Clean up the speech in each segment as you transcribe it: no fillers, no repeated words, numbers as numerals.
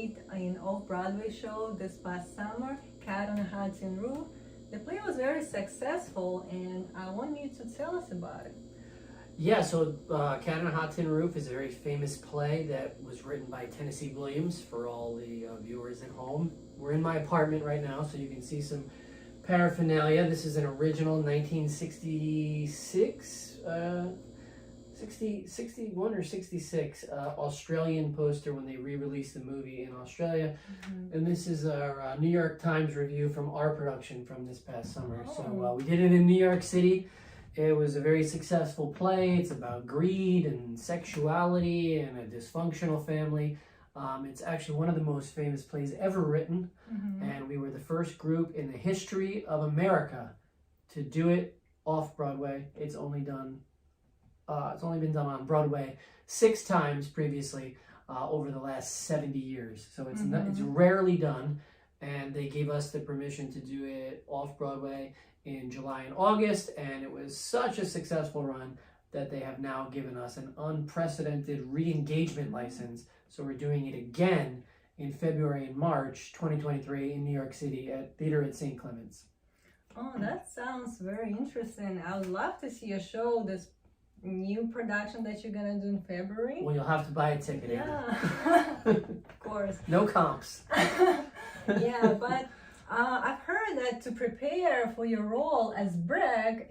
played in off-Broadway show this past summer, Cat on a Hot Tin Roof. The play was very successful, and I want you to tell us about it. Yeah, so Cat on a Hot Tin Roof is a very famous play that was written by Tennessee Williams for all the viewers at home. We're in my apartment right now, so you can see some paraphernalia. This is an original 1966, 61 or 66 Australian poster when they re-released the movie in Australia. And this is our New York Times review from our production from this past summer. So we did it in New York City. It was a very successful play. It's about greed and sexuality and a dysfunctional family. It's actually one of the most famous plays ever written, and we were the first group in the history of America to do it off Broadway. It's only been done on Broadway 6 times previously over the last 70 years. So it's rarely done, and they gave us the permission to do it off Broadway in July and August, and it was such a successful run that they have now given us an unprecedented re-engagement license. So we're doing it again in February and March 2023 in New York City at Theater at St. Clements. Oh, that sounds very interesting. I would love to see a show, this new production that you're gonna do in February. Well, you'll have to buy a ticket. Yeah, of course. No comps. Yeah, but I've heard that to prepare for your role as Brick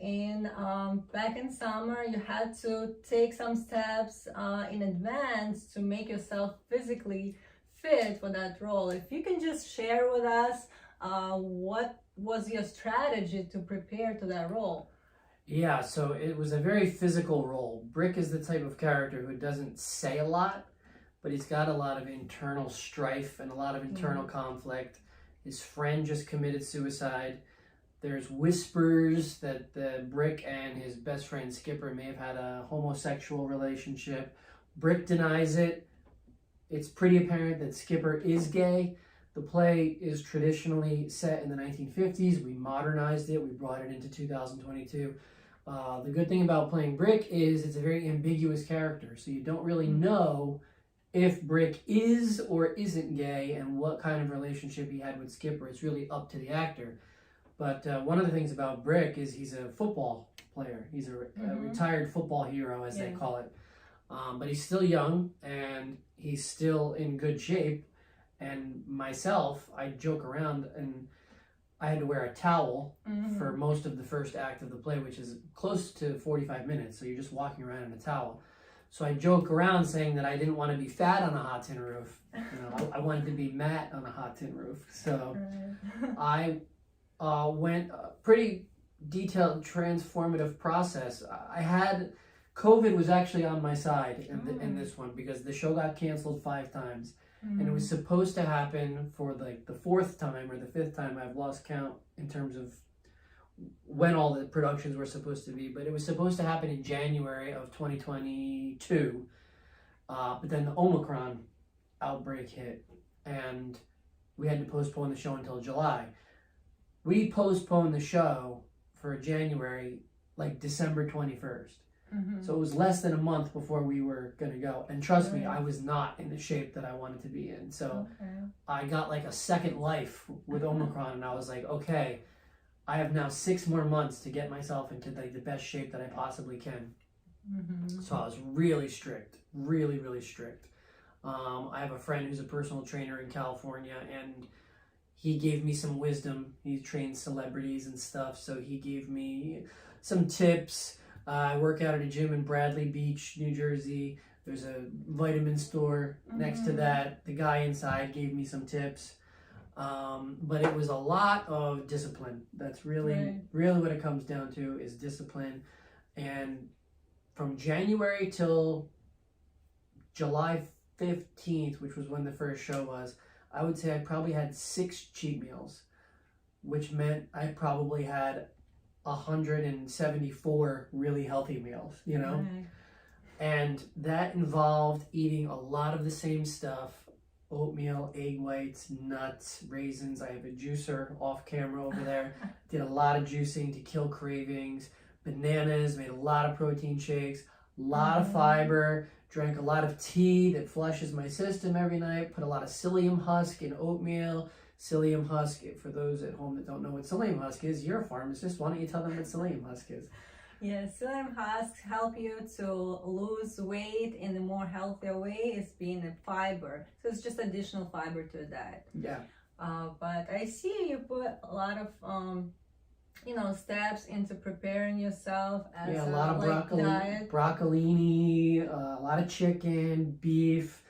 back in summer, you had to take some steps in advance to make yourself physically fit for that role. If you can just share with us what was your strategy to prepare to that role? Yeah, so it was a very physical role. Brick is the type of character who doesn't say a lot, but he's got a lot of internal strife and a lot of internal conflict. His friend just committed suicide. There's whispers that Brick and his best friend Skipper may have had a homosexual relationship. Brick denies it. It's pretty apparent that Skipper is gay. The play is traditionally set in the 1950s. We modernized it. We brought it into 2022. The good thing about playing Brick is it's a very ambiguous character, so you don't really know if Brick is or isn't gay and what kind of relationship he had with Skipper. It's really up to the actor. But one of the things about Brick is he's a football player. He's a retired football hero, as they call it. But he's still young, and he's still in good shape. And myself, I joke around, and I had to wear a towel for most of the first act of the play, which is close to 45 minutes. So you're just walking around in a towel. So I joke around saying that I didn't want to be fat on a hot tin roof. I wanted to be Matt on a hot tin roof. So I went a pretty detailed, transformative process. COVID was actually on my side in this one because the show got canceled 5 times. And it was supposed to happen for like the 4th time or the 5th time. I've lost count in terms of when all the productions were supposed to be, but it was supposed to happen in January of 2022. But then the Omicron outbreak hit, and we had to postpone the show until July. We postponed the show for January, like December 21st. So it was less than a month before we were going to go. And trust me, I was not in the shape that I wanted to be in. So I got like a second life with Omicron, and I was like, okay, I have now 6 more months to get myself into the best shape that I possibly can. So I was really strict, really, really strict. I have a friend who's a personal trainer in California, and he gave me some wisdom. He trains celebrities and stuff, so he gave me some tips. I work out at a gym in Bradley Beach, New Jersey. There's a vitamin store next to that. The guy inside gave me some tips. But it was a lot of discipline. That's really what it comes down to, is discipline. And from January till July 15th, which was when the first show was, I would say I probably had 6 cheat meals, which meant I probably had 174 really healthy meals, and that involved eating a lot of the same stuff: oatmeal, egg whites, nuts, raisins. I have a juicer off camera over there. Did a lot of juicing to kill cravings. Bananas, made a lot of protein shakes, a lot of fiber, drank a lot of tea that flushes my system every night, put a lot of psyllium husk in oatmeal. Psyllium husk, for those at home that don't know what psyllium husk is, you're a pharmacist. Why don't you tell them what psyllium husk is? Yes, psyllium husks help you to lose weight in a more healthier way. It's being a fiber, so it's just additional fiber to the diet. Yeah. But I see you put a lot of steps into preparing yourself as a lot of diet. broccolini, a lot of chicken, beef.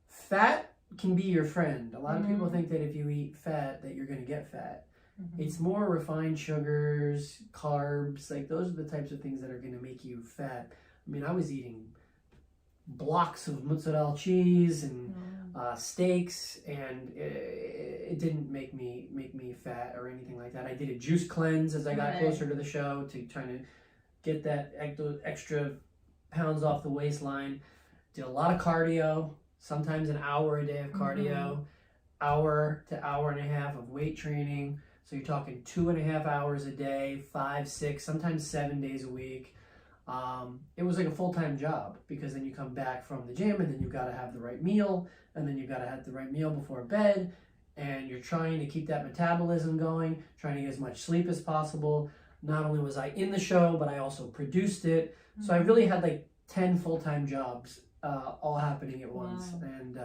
Fat can be your friend. A lot of people think that if you eat fat that you're going to get fat. It's more refined sugars, carbs, like those are the types of things that are going to make you fat. I mean, I was eating blocks of mozzarella cheese and steaks, and it didn't make me fat or anything like that. I did a juice cleanse as I got closer to the show to trying to get that extra pounds off the waistline. Did a lot of cardio, sometimes an hour a day of cardio, hour to hour and a half of weight training. So you're talking 2.5 hours a day, 5, 6, sometimes 7 days a week. It was like a full-time job, because then you come back from the gym and then you've got to have the right meal, and then you've got to have the right meal before bed, and you're trying to keep that metabolism going, trying to get as much sleep as possible. Not only was I in the show, but I also produced it. So I really had like 10 full-time jobs all happening at once. And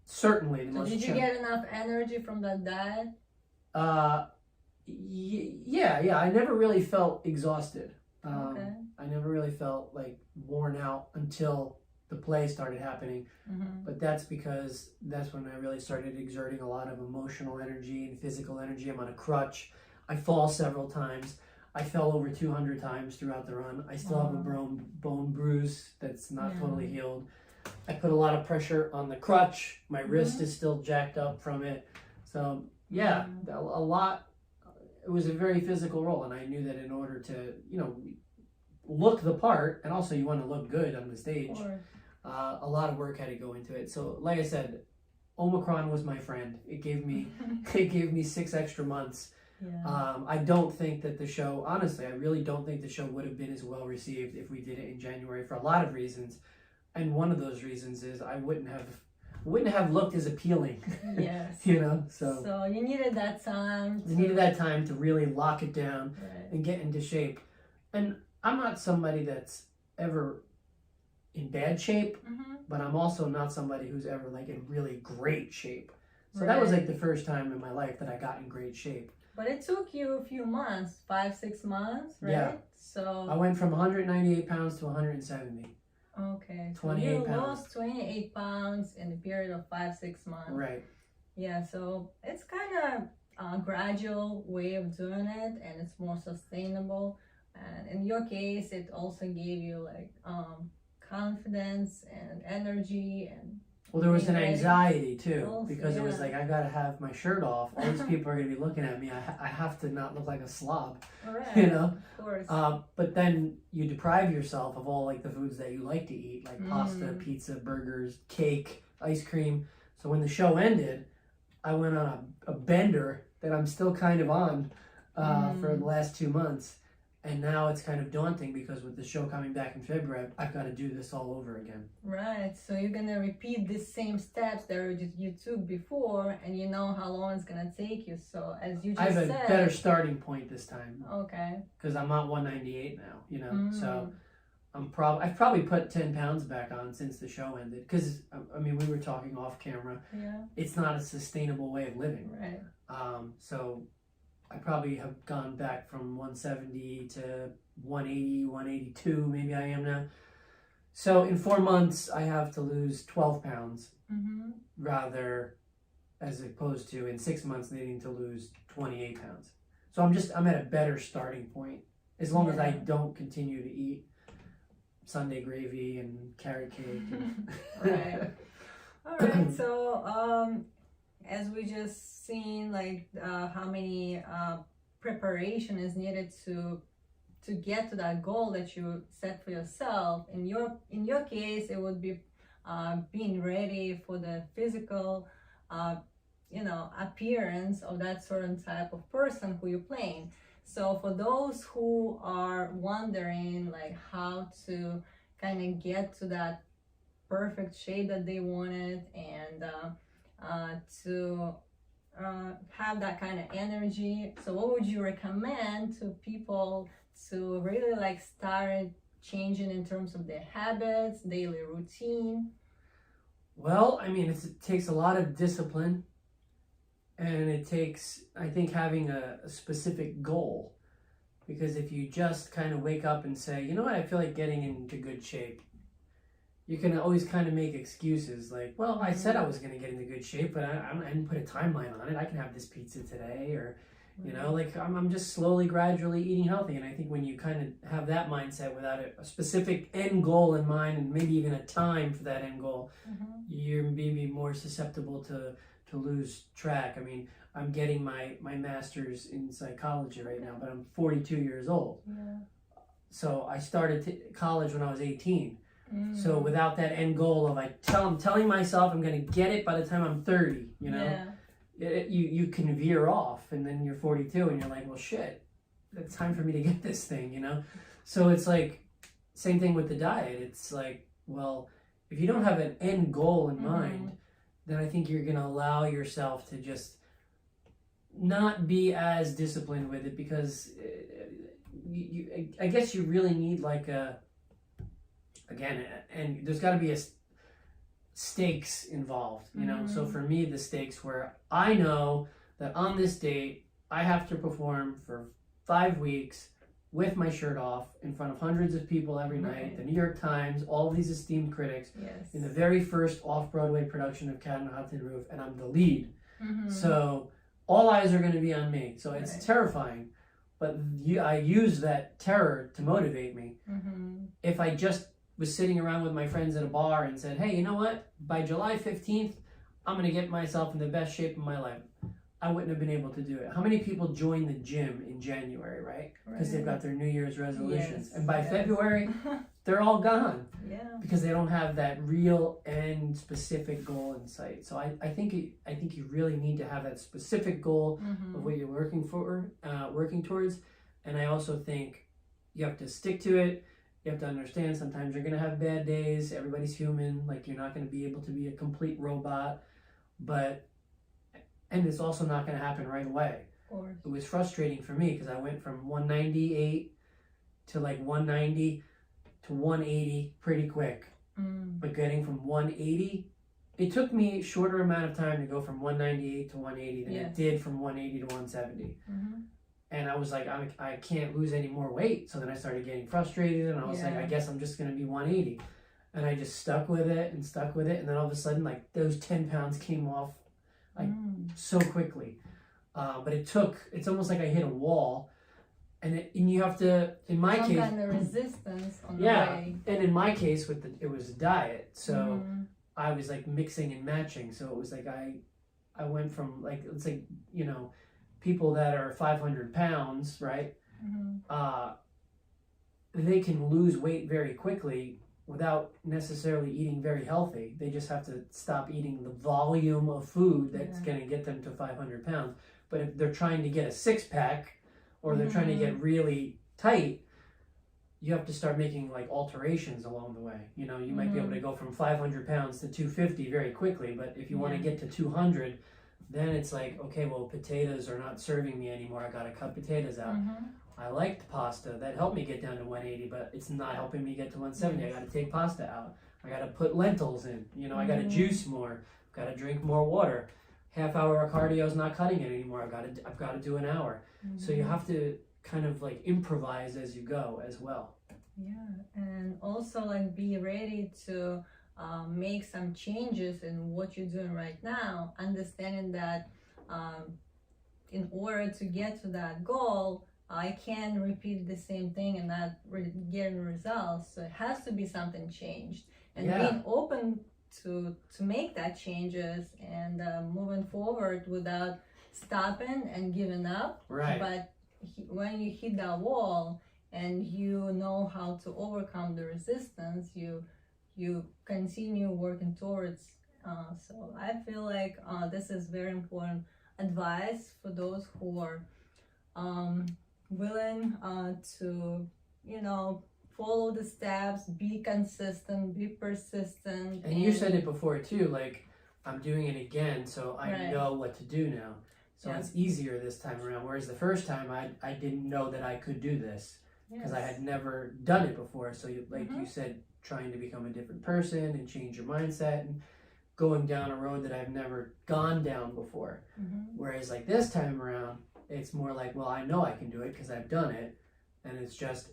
certainly the most did you get enough energy from that diet? Yeah, I never really felt exhausted. I never really felt like worn out until the play started happening. But that's because that's when I really started exerting a lot of emotional energy and physical energy. I'm on a crutch. I fall several times. I fell over 200 times throughout the run. I still have a bone bruise that's not totally healed. I put a lot of pressure on the crutch. My wrist is still jacked up from it. So yeah, a lot. It was a very physical role, and I knew that in order to, look the part, and also you want to look good on the stage, a lot of work had to go into it. So like I said, Omicron was my friend. It gave me 6 extra months. I don't think that the show, honestly, I really don't think the show would have been as well received if we did it in January, for a lot of reasons. And one of those reasons is I wouldn't have looked as appealing. Yes. So you needed that time. You needed that time to really lock it down and get into shape. And I'm not somebody that's ever in bad shape, but I'm also not somebody who's ever like in really great shape. So that was like the first time in my life that I got in great shape. But it took you a few months, 5-6 months, right? Yeah. So I went from 198 pounds to 170. Okay. 28 pounds. Lost 28 pounds in a period of 5-6 months. Right. Yeah, so it's kind of a gradual way of doing it, and it's more sustainable. And in your case, it also gave you like confidence and energy and. Well, there was an anxiety too, also, because it was like, I gotta have my shirt off. All these people are gonna be looking at me. I have to not look like a slob, Of course. But then you deprive yourself of all like the foods that you like to eat, like pasta, pizza, burgers, cake, ice cream. So when the show ended, I went on a bender that I'm still kind of on for the last 2 months. And now it's kind of daunting, because with the show coming back in February, I've got to do this all over again. Right. So you're going to repeat the same steps that you took before, and you know how long it's going to take you. So as you just said... I have a better starting point this time. Okay. Because I'm at 198 now, So I've probably put 10 pounds back on since the show ended. Because, I mean, we were talking off camera. Yeah. It's not a sustainable way of living. Right. So... I probably have gone back from 170 to 180, 182, maybe I am now. So in 4 months, I have to lose 12 pounds, rather, as opposed to in 6 months needing to lose 28 pounds. So I'm at a better starting point, as long as I don't continue to eat Sunday gravy and carrot cake. Right. All right. So, as we just seen, like how many preparation is needed to get to that goal that you set for yourself. In your case, it would be being ready for the physical, appearance of that certain type of person who you're playing. So for those who are wondering like how to kind of get to that perfect shape that they wanted, and to have that kind of energy. So what would you recommend to people to really like start changing in terms of their habits, daily routine? Well, I mean, it takes a lot of discipline, and it takes, I think, having a specific goal. Because if you just kind of wake up and say, you know what, I feel like getting into good shape, you can always kind of make excuses like, well, I said I was going to get into good shape, but I didn't put a timeline on it. I can have this pizza today, or, you know, like I'm just slowly, gradually eating healthy. And I think when you kind of have that mindset without a specific end goal in mind, and maybe even a time for that end goal, you're maybe more susceptible to lose track. I mean, I'm getting my master's in psychology right now, but I'm 42 years old. Yeah. So I started college when I was 18. So without that end goal of I'm telling myself I'm going to get it by the time I'm 30, you know, you can veer off, and then you're 42 and you're like, well, shit, it's time for me to get this thing, you know? So it's like, same thing with the diet. It's like, well, if you don't have an end goal in mind, then I think you're going to allow yourself to just not be as disciplined with it, because I guess you really need like again, and there's got to be a stakes involved, you know. So for me, the stakes where I know that on this date I have to perform for 5 weeks with my shirt off in front of hundreds of people every night, the New York Times, all these esteemed critics, in the very first off-Broadway production of Cat on a Hot Tin Roof, and I'm the lead. So all eyes are going to be on me. So it's terrifying, but I use that terror to motivate me. If I just was sitting around with my friends at a bar and said, hey, you know what? By July 15th, I'm going to get myself in the best shape of my life, I wouldn't have been able to do it. How many people join the gym in January, right? Because they've got their New Year's resolutions. And by February, they're all gone. Because they don't have that real and specific goal in sight. So I think you really need to have that specific goal of what you're working towards. And I also think you have to stick to it. You have to understand sometimes you're going to have bad days. Everybody's human. Like, you're not going to be able to be a complete robot. And it's also not going to happen right away. Of course. It was frustrating for me because I went from 198 to like 190 to 180 pretty quick. But getting from 180, it took me a shorter amount of time to go from 198 to 180 than it did from 180 to 170. And I was like, I can't lose any more weight. So then I started getting frustrated, and I was like, I guess I'm just going to be 180. And I just stuck with it. And then all of a sudden, like, those 10 pounds came off like so quickly. But it's almost like I hit a wall. And you have to, in my case, some kind of resistance on the way. And in my case, it was a diet. So I was like mixing and matching. So it was like I went from like, it's like, you know, people that are 500 pounds, right? They can lose weight very quickly without necessarily eating very healthy. They just have to stop eating the volume of food that's going to get them to 500 pounds. But if they're trying to get a six-pack, or they're trying to get really tight, you have to start making like alterations along the way. You know, you might be able to go from 500 pounds to 250 very quickly, but if you want to get to 200, then it's like, okay, well, potatoes are not serving me anymore. I got to cut potatoes out. I liked pasta. That helped me get down to 180, but it's not helping me get to 170. I got to take pasta out. I got to put lentils in. You know, I got to juice more. Got to drink more water. Half hour of cardio is not cutting it anymore. I've got to do an hour. So you have to kind of like improvise as you go as well. Yeah, and also like be ready to make some changes in what you're doing right now, understanding that in order to get to that goal, I can repeat the same thing and not get results. So it has to be something changed, and being open to make that changes and moving forward without stopping and giving up. But when you hit that wall and you know how to overcome the resistance, you continue working towards. So I feel like this is very important advice for those who are willing to, you know, follow the steps, be consistent, be persistent. And you said it before too, like, I'm doing it again, so I Right. know what to do now. So Yeah. it's easier this time around. Whereas the first time, I didn't know that I could do this because I had never done it before. So, you said, trying to become a different person and change your mindset and going down a road that I've never gone down before. Whereas, like, this time around, it's more like, well, I know I can do it because I've done it. And it's just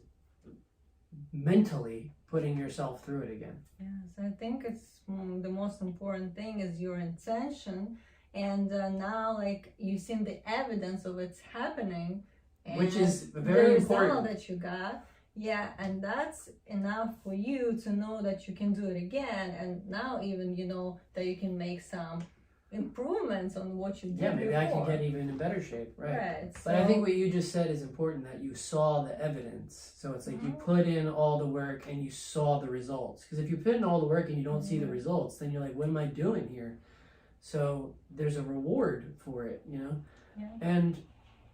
mentally putting yourself through it again. Yes, I think it's the most important thing is your intention, and now like you've seen the evidence of it's happening, and which is very the important. result that you got. Yeah, and that's enough for you to know that you can do it again, and now even you know that you can make some improvements on what you did Yeah, maybe before. I can get even in better shape, right? So, but I think what you just said is important, that you saw the evidence. So it's like you put in all the work and you saw the results. Because if you put in all the work and you don't see the results, then you're like, what am I doing here? So there's a reward for it, you know? Yeah. And,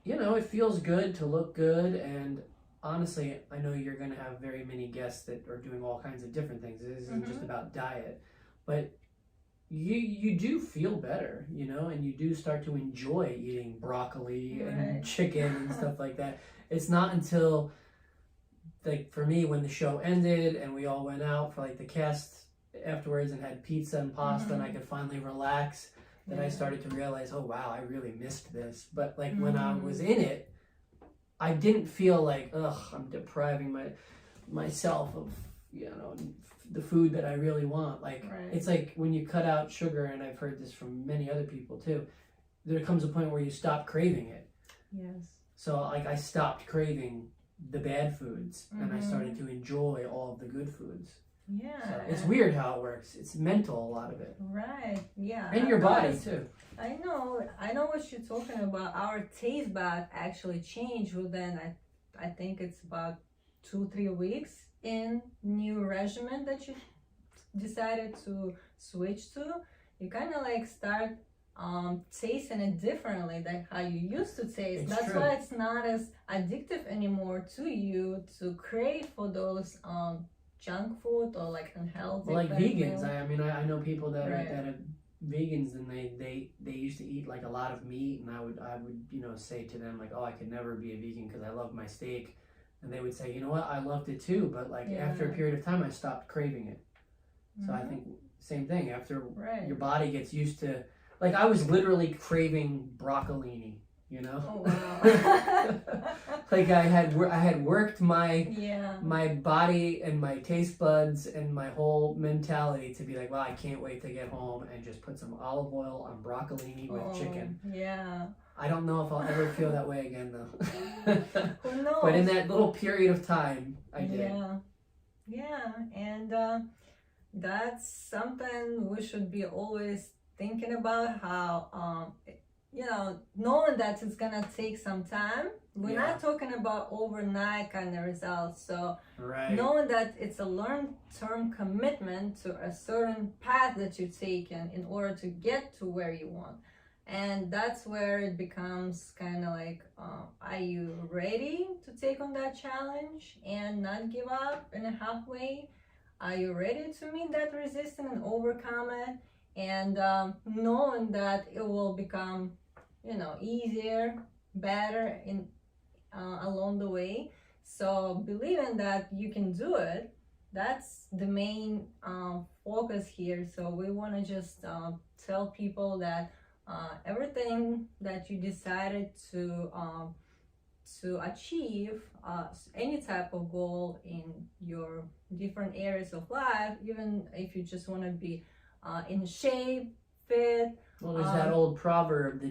you know, it feels good to look good. And honestly, I know you're going to have very many guests that are doing all kinds of different things. This isn't just about diet. But you do feel better, you know, and you do start to enjoy eating broccoli and chicken and stuff like that. It's not until, like, for me, when the show ended and we all went out for like the cast afterwards and had pizza and pasta and I could finally relax, that I started to realize, oh wow, I really missed this. But like when I was in it, I didn't feel like, ugh, I'm depriving myself of, you know, the food that I really want. Like, it's like when you cut out sugar, and I've heard this from many other people too, there comes a point where you stop craving it. Yes. So like I stopped craving the bad foods and I started to enjoy all of the good foods. Yeah. So it's weird how it works. It's mental, a lot of it. Right. Yeah. And your body too. I know what you're talking about. Our taste bud actually changed within I think it's about 2-3 weeks in new regimen that you decided to switch to. You kind of like start tasting it differently than how you used to taste. That's why it's not as addictive anymore to you to crave for those junk food or like unhealthy. Well, like vegans. I mean, I know people that Right. are vegans, and they used to eat like a lot of meat, and I would you know say to them like, oh, I could never be a vegan because I love my steak, and they would say, you know what, I loved it too, but like after a period of time I stopped craving it. So I think same thing, after your body gets used to, like I was literally craving broccolini, you know. Oh wow. Like I had worked my my body and my taste buds and my whole mentality to be like, well, I can't wait to get home and just put some olive oil on broccolini with chicken. Yeah. I don't know if I'll ever feel that way again though. Who knows? But in that little period of time, I did. Yeah, and that's something we should be always thinking about, how you know, knowing that it's gonna take some time. We're not talking about overnight kind of results. So knowing that it's a long-term commitment to a certain path that you've taken in order to get to where you want. And that's where it becomes kind of like, are you ready to take on that challenge and not give up in a halfway? Are you ready to meet that resistance and overcome it? And knowing that it will become, you know, easier, better in along the way. So believing that you can do it, that's the main focus here. So we want to just tell people that everything that you decided to achieve, any type of goal in your different areas of life, even if you just want to be in shape, fit. Well, there's that old proverb: the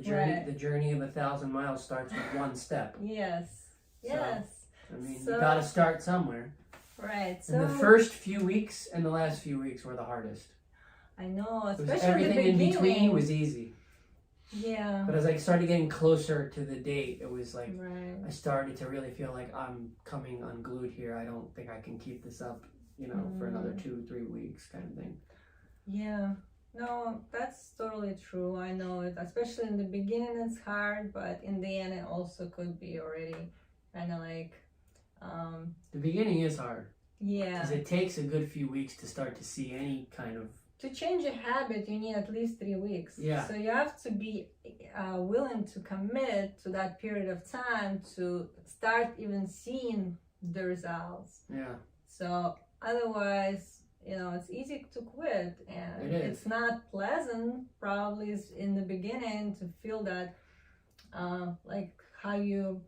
journey of 1,000 miles starts with one step. Yes. I mean, you got to start somewhere. Right. So and the first few weeks and the last few weeks were the hardest. I know, especially everything the in beginning. between was easy. Yeah. But as I started getting closer to the date, it was like I started to really feel like I'm coming unglued here. I don't think I can keep this up, you know, for another 2-3 weeks, kind of thing. Yeah. No, that's totally true. I know it. Especially in the beginning, it's hard, but in the end, it also could be already kind of like. The beginning is hard. Yeah. Because it takes a good few weeks to start to see any kind of... To change a habit, you need at least 3 weeks. Yeah. So you have to be willing to commit to that period of time to start even seeing the results. Yeah. So otherwise, you know, it's easy to quit, and it's not pleasant probably in the beginning to feel that like how you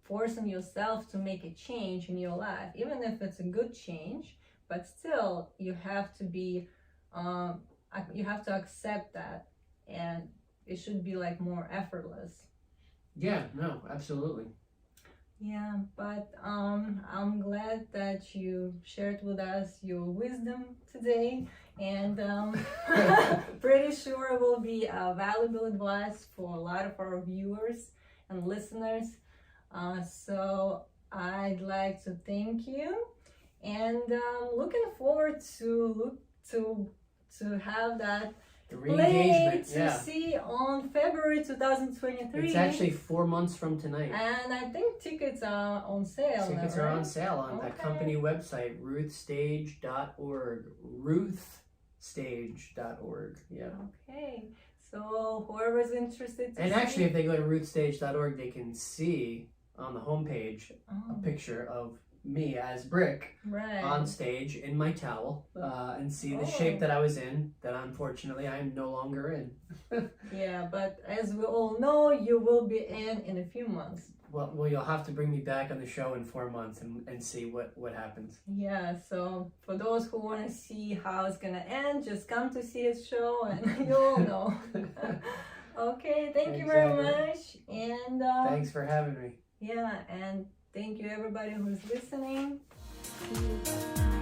forcing yourself to make a change in your life, even if it's a good change, but still you have to be you have to accept that, and it should be like more effortless. Yeah, no, absolutely. Yeah, but I'm glad that you shared with us your wisdom today, and pretty sure it will be valuable advice for a lot of our viewers and listeners. So I'd like to thank you, and looking forward to have that play to see on February 2023. It's actually 4 months from tonight. And I think tickets are on sale. Tickets now, are right? on sale on the company website, ruthstage.org. Ruthstage.org. Yeah. Okay. So whoever's interested to and see... actually, if they go to ruthstage.org, they can see on the homepage a picture of me as Brick on stage in my towel and see the shape that I was in, that unfortunately I am no longer in. Yeah, but as we all know, you will be in a few months. Well, you'll have to bring me back on the show in 4 months and see what happens. Yeah, so for those who want to see how it's gonna end, just come to see his show and you'll know. Okay, thank you very much, and thanks for having me. Yeah, and thank you everybody who's listening. See you.